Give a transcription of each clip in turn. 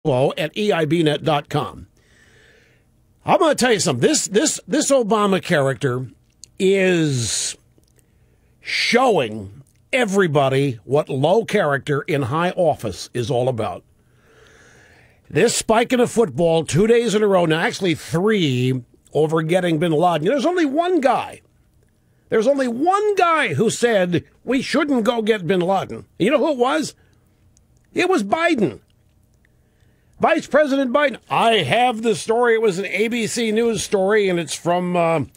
at eibnet.com. I'm going to tell you something. This Obama character is showing everybody what low character in high office is all about. This spike in a football 2 days in a row, now actually 3, over getting bin Laden. There's only one guy. There's only one guy who said we shouldn't go get bin Laden. You know who it was? It was Biden. Vice President Biden. I have the story. It was an ABC News story, and it's from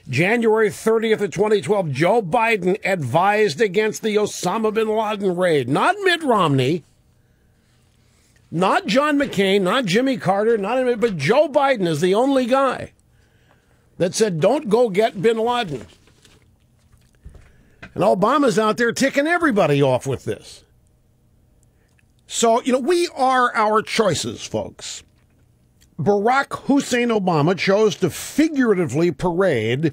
January 30th of 2012. Joe Biden advised against the Osama bin Laden raid. Not Mitt Romney, not John McCain, not Jimmy Carter, but Joe Biden is the only guy that said don't go get bin Laden. And Obama's out there ticking everybody off with this. So, we are our choices, folks. Barack Hussein Obama chose to figuratively parade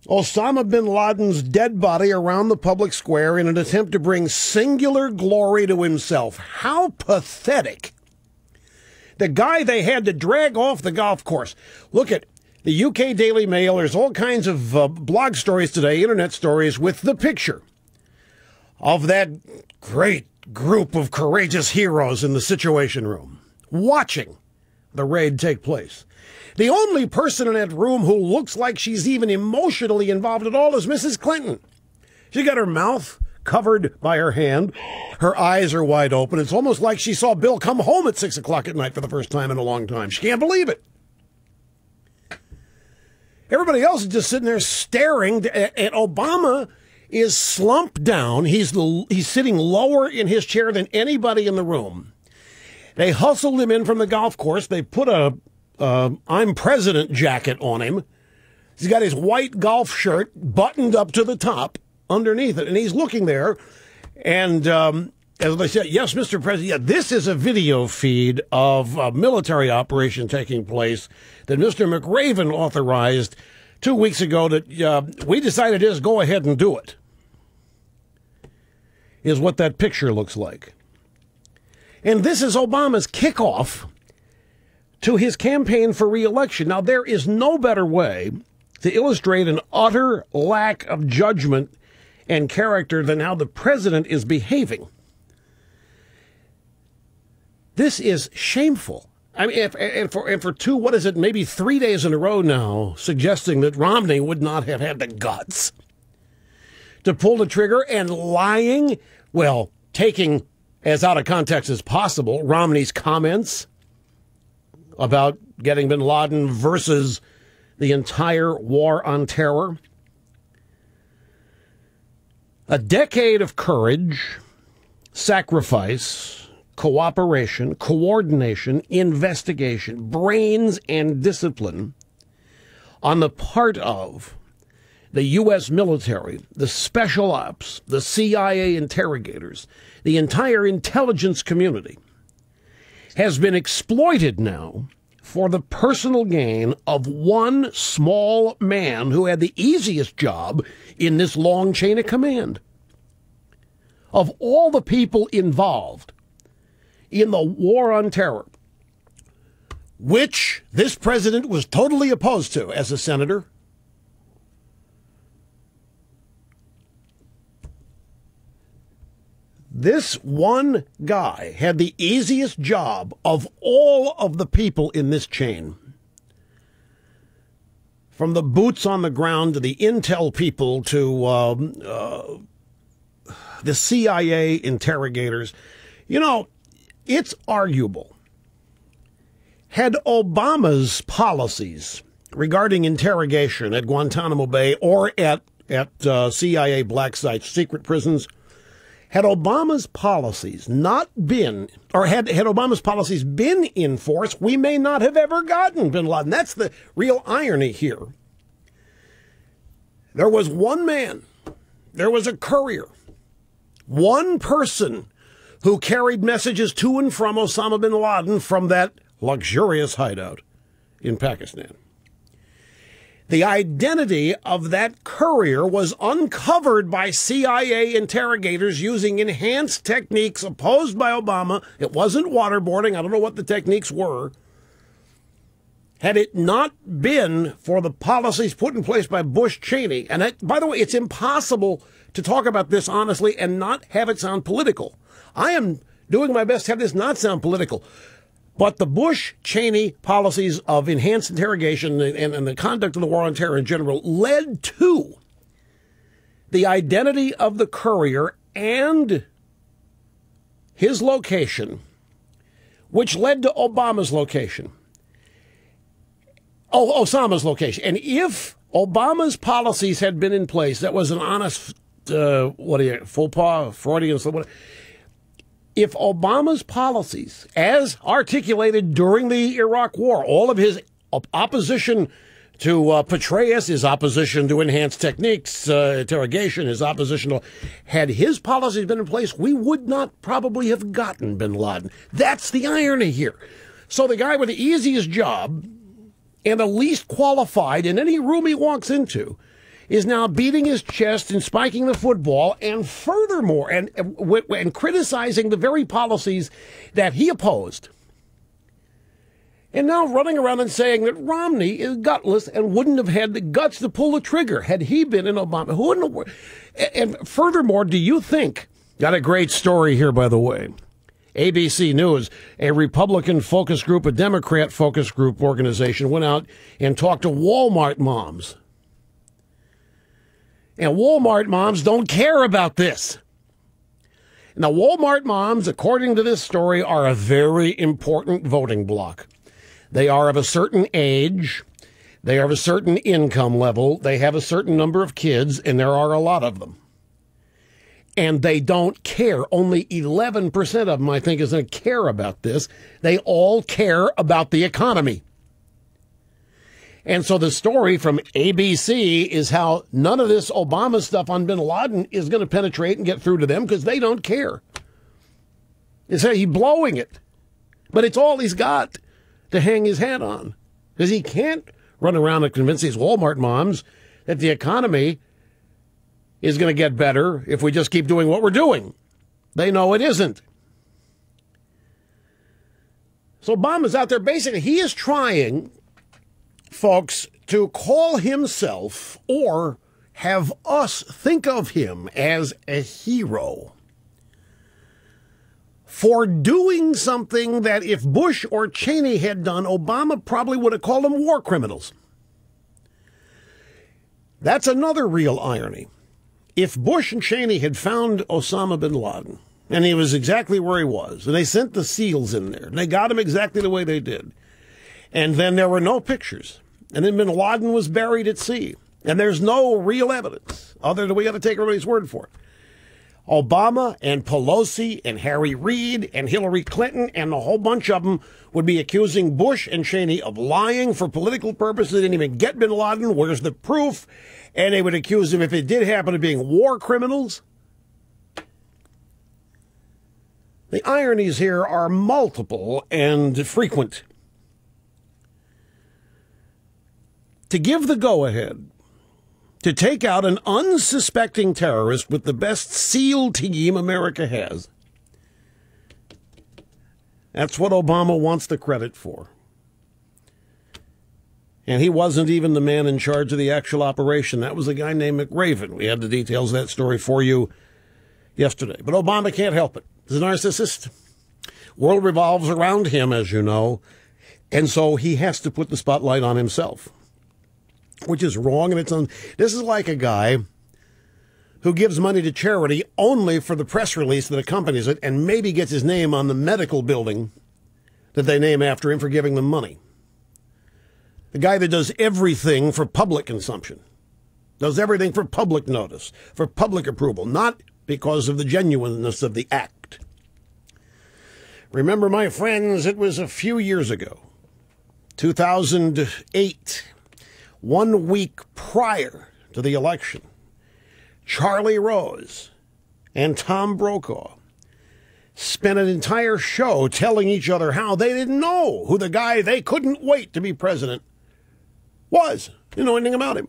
Osama bin Laden's dead body around the public square in an attempt to bring singular glory to himself. How pathetic. The guy they had to drag off the golf course. Look at the UK Daily Mail. There's all kinds of blog stories today, internet stories, with the picture of that great group of courageous heroes in the Situation Room watching the raid take place. The only person in that room who looks like she's even emotionally involved at all is Mrs. Clinton. She got her mouth covered by her hand. Her eyes are wide open. It's almost like she saw Bill come home at 6 o'clock at night for the first time in a long time. She can't believe it. Everybody else is just sitting there staring at Obama. Is slumped down. He's sitting lower in his chair than anybody in the room. They hustled him in from the golf course. They put a I'm President jacket on him. He's got his white golf shirt buttoned up to the top underneath it, and he's looking there. And as they said, yes, Mr. President, yeah, this is a video feed of a military operation taking place that Mr. McRaven authorized 2 weeks ago that we decided to just go ahead and do it, is what that picture looks like. And this is Obama's kickoff to his campaign for re-election. Now, there is no better way to illustrate an utter lack of judgment and character than how the president is behaving. This is shameful. I mean, and for 2, what is it, maybe 3 days in a row now, suggesting that Romney would not have had the guts to pull the trigger, and lying, well, taking as out of context as possible Romney's comments about getting bin Laden versus the entire war on terror. A decade of courage, sacrifice, cooperation, coordination, investigation, brains, and discipline on the part of the U.S. military, the special ops, the CIA interrogators, the entire intelligence community has been exploited now for the personal gain of one small man who had the easiest job in this long chain of command. Of all the people involved in the war on terror, which this president was totally opposed to as a senator, this one guy had the easiest job of all of the people in this chain. From the boots on the ground to the intel people to the CIA interrogators. You know, it's arguable. Had Obama's policies regarding interrogation at Guantanamo Bay or at CIA black sites, secret prisons, had Obama's policies not been, or had Obama's policies been in force, we may not have ever gotten bin Laden. That's the real irony here. There was one man, there was a courier, one person who carried messages to and from Osama bin Laden from that luxurious hideout in Pakistan. The identity of that courier was uncovered by CIA interrogators using enhanced techniques opposed by Obama. It wasn't waterboarding. I don't know what the techniques were. Had it not been for the policies put in place by Bush Cheney, and by the way, it's impossible to talk about this honestly and not have it sound political. I am doing my best to have this not sound political. But the Bush-Cheney policies of enhanced interrogation and the conduct of the war on terror in general led to the identity of the courier and his location, which led to Obama's location. Osama's location. And if Obama's policies had been in place, that was an honest, faux pas, Freudian, whatever. If Obama's policies, as articulated during the Iraq War, all of his opposition to Petraeus, his opposition to enhanced techniques, interrogation, his opposition to, had his policies been in place, we would not probably have gotten bin Laden. That's the irony here. So the guy with the easiest job and the least qualified in any room he walks into is now beating his chest and spiking the football, and furthermore, and criticizing the very policies that he opposed. And now running around and saying that Romney is gutless and wouldn't have had the guts to pull the trigger had he been in Obama. Who in the world? And furthermore, do you think, got a great story here, by the way. ABC News, a Republican focus group, a Democrat focus group organization went out and talked to Walmart moms. And Walmart moms don't care about this. Now, Walmart moms, according to this story, are a very important voting bloc. They are of a certain age. They are of a certain income level. They have a certain number of kids, and there are a lot of them. And they don't care. Only 11% of them, I think, is going to care about this. They all care about the economy. And so the story from ABC is how none of this Obama stuff on bin Laden is going to penetrate and get through to them because they don't care. It's how he's blowing it. But it's all he's got to hang his hat on, because he can't run around and convince these Walmart moms that the economy is going to get better if we just keep doing what we're doing. They know it isn't. So Obama's out there basically, he is trying, folks, to call himself or have us think of him as a hero for doing something that if Bush or Cheney had done, Obama probably would have called them war criminals. That's another real irony. If Bush and Cheney had found Osama bin Laden, and he was exactly where he was, and they sent the SEALs in there, and they got him exactly the way they did, and then there were no pictures, and then bin Laden was buried at sea, and there's no real evidence other than we got to take everybody's word for it. Obama and Pelosi and Harry Reid and Hillary Clinton and a whole bunch of them would be accusing Bush and Cheney of lying for political purposes. They didn't even get bin Laden. Where's the proof? And they would accuse him, if it did happen, of being war criminals. The ironies here are multiple and frequent. To give the go-ahead to take out an unsuspecting terrorist with the best SEAL team America has, that's what Obama wants the credit for. And he wasn't even the man in charge of the actual operation. That was a guy named McRaven. We had the details of that story for you yesterday. But Obama can't help it. He's a narcissist. World revolves around him, as you know. And so he has to put the spotlight on himself, which is wrong. And this is like a guy who gives money to charity only for the press release that accompanies it and maybe gets his name on the medical building that they name after him for giving them money. The guy that does everything for public consumption, does everything for public notice, for public approval, not because of the genuineness of the act. Remember, my friends, it was a few years ago, 2008, 1 week prior to the election, Charlie Rose and Tom Brokaw spent an entire show telling each other how they didn't know who the guy they couldn't wait to be president was. You know anything about him?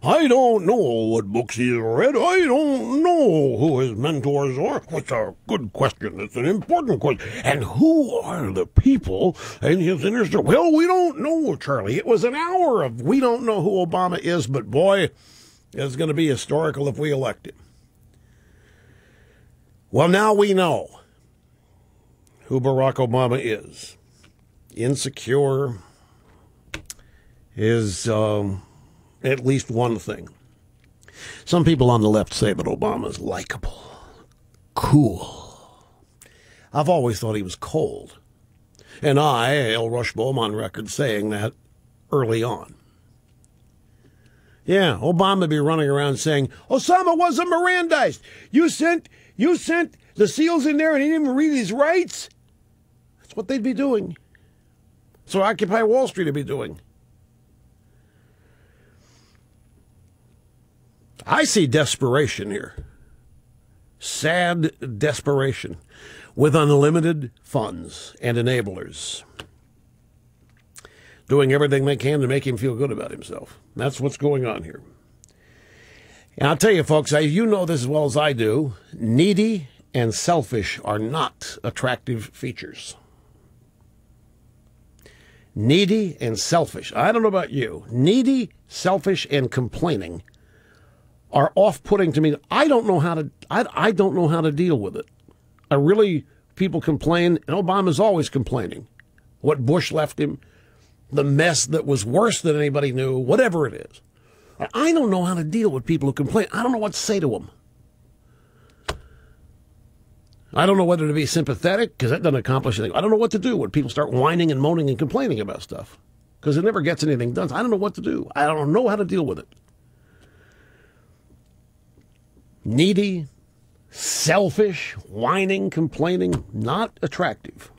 I don't know what books he's read. I don't know who his mentors are. It's a good question. It's an important question. And who are the people in his inner circle? Well, we don't know, Charlie. It was an hour of we don't know who Obama is, but boy, it's going to be historical if we elect him. Well, now we know who Barack Obama is. Insecure is at least one thing. Some people on the left say that Obama's likable, cool. I've always thought he was cold. And I, Al Rushbaum, on record saying that early on. Yeah, Obama be running around saying, Osama wasn't Mirandized. You sent the SEALs in there and he didn't even read his rights? That's what they'd be doing. So Occupy Wall Street would be doing. I see desperation here. Sad desperation with unlimited funds and enablers doing everything they can to make him feel good about himself. That's what's going on here. And I'll tell you, folks, you know this as well as I do, needy and selfish are not attractive features. Needy and selfish. I don't know about you. Needy, selfish, and complaining are off-putting to me. I don't know how to deal with it. People complain, and Obama's always complaining. What Bush left him, the mess that was worse than anybody knew, whatever it is. I don't know how to deal with people who complain. I don't know what to say to them. I don't know whether to be sympathetic, because that doesn't accomplish anything. I don't know what to do when people start whining and moaning and complaining about stuff, because it never gets anything done. So I don't know what to do. I don't know how to deal with it. Needy, selfish, whining, complaining, not attractive.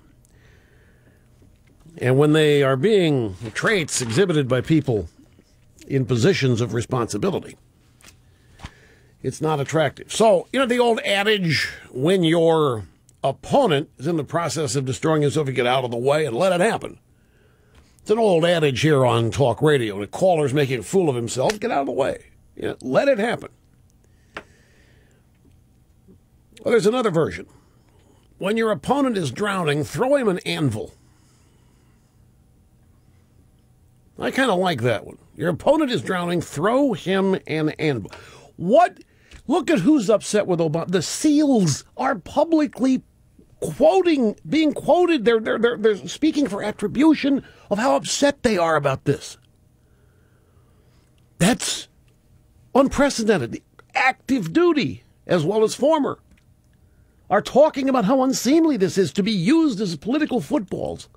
And when they are being traits exhibited by people in positions of responsibility, it's not attractive. So, you know the old adage, when your opponent is in the process of destroying himself, you get out of the way and let it happen. It's an old adage here on talk radio. The caller's making a fool of himself, get out of the way. You know, let it happen. Well, there's another version. When your opponent is drowning, throw him an anvil. I kind of like that one. Your opponent is drowning, throw him an anvil. What? Look at who's upset with Obama. The SEALs are publicly being quoted. They're speaking for attribution of how upset they are about this. That's unprecedented. Active duty, as well as former, are talking about how unseemly this is to be used as political footballs.